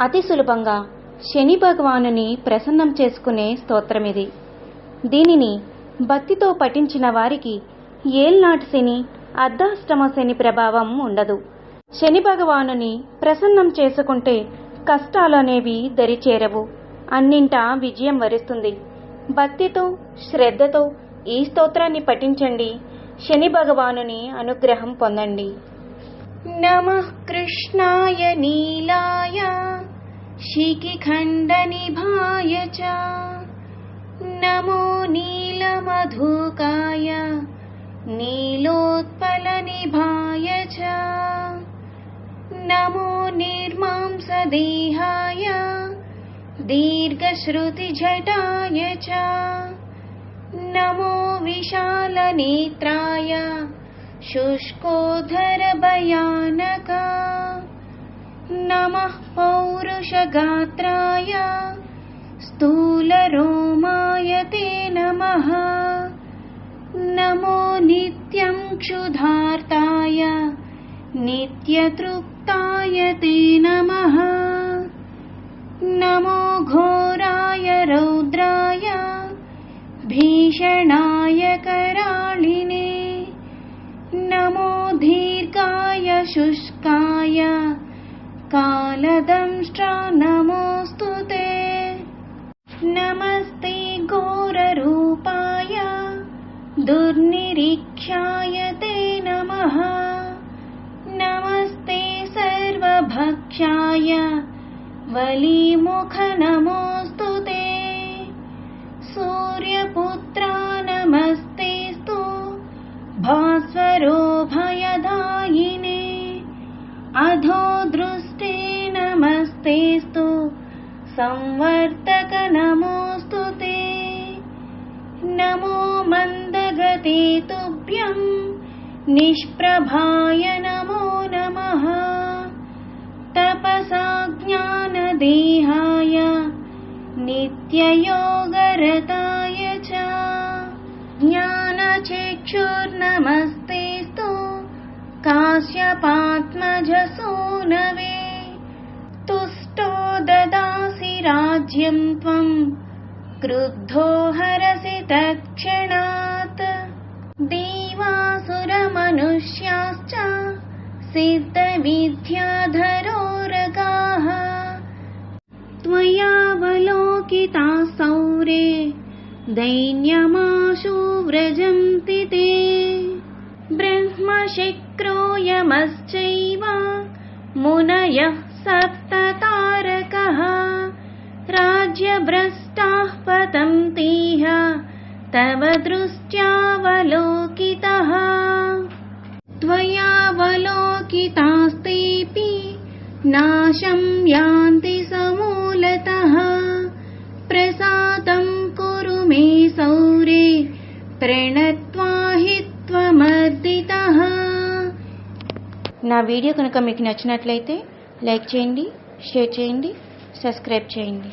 అతి సులభంగా శని భగవానుని ప్రసన్నం చేసుకునే స్తోత్రమిది. దీనిని భక్తితో పఠించిన వారికి ఏల్నాటి శని, అర్ధాష్టమ శని ప్రభావం ఉండదు. శని భగవానుని ప్రసన్నం చేసుకుంటే కష్టాలనేవి దరిచేరవు, అన్నింటా విజయం వరిస్తుంది. భక్తితో శ్రద్ధతో ఈ స్తోత్రాన్ని పఠించండి, శని భగవానుని అనుగ్రహం పొందండి. నమః కృష్ణాయ నీలాయ శిఖిఖండనిభాయ చ, నమో నీలమధుకాయ నీలోత్పలనిభాయ చ, నమో నిర్మాంసదేహాయ దీర్ఘశ్రుతిజటాయ చ, నమో విశాలనేత్రాయ శుష్కోదరభయానక, నమః పౌరుషగాత్రాయ స్థూలరోమాయ తే నమః, నమో నిత్యం క్షుధార్తాయ నిత్యతృప్తాయ తే నమః, నమో ఘోరాయ రౌద్రాయ భీషణాయ कराळिने, నమో దీర్ఘాయ శుష్కాయ కాలదంష్ట్రా నమోస్తుతే, నమస్తే ఘోరరూపాయ దుర్నిరీక్షాయ తే నమః, నమస్తే సర్వభక్షాయ వలీముఖ నమోస్తుతే, సూర్యపుత్రా నమస్తేస్తు భాస్వరో భయదాయినే, అధో దృష్టే నమస్తేస్తు సంవర్తక నమోస్తుతే, నమో మందగతే తుభ్యం నిష్ప్రభాయ నమో నమః, తపసా జ్ఞానదేహాయ నిత్యయోగరతాయ చ, జ్ఞానచక్షుర్నమస్తేస్తు కాశ్యపాత్మజ సూనవే, తుష్టో దదాసి రాజ్యం త్వం క్రుద్ధో హరసి తత్క్షణాత్, దేవాసురమనుష్యాశ్చ సిద్ధవిద్యాధరోరగాః, త్వయావలోకితాः సౌరే దైన్యమాశు వ్రజంతి తే, బ్రహ్మశక్రో యమశ్చైవ మునయః సప్తతారకః, రాజ్యభ్రష్టాః పతంతేహ తవ దృష్ట్యావలోకితః, త్వయావలోకితాస్తేపి నాశం యాంతి సమూలతః, ప్రసాదం కురు మే సౌరే ప్రణత్వా హి త్వమర్దితః. నా వీడియో కనుక మీకు నచ్చినట్లయితే లైక్ చేయండి, షేర్ చేయండి, సబ్స్క్రైబ్ చేయండి.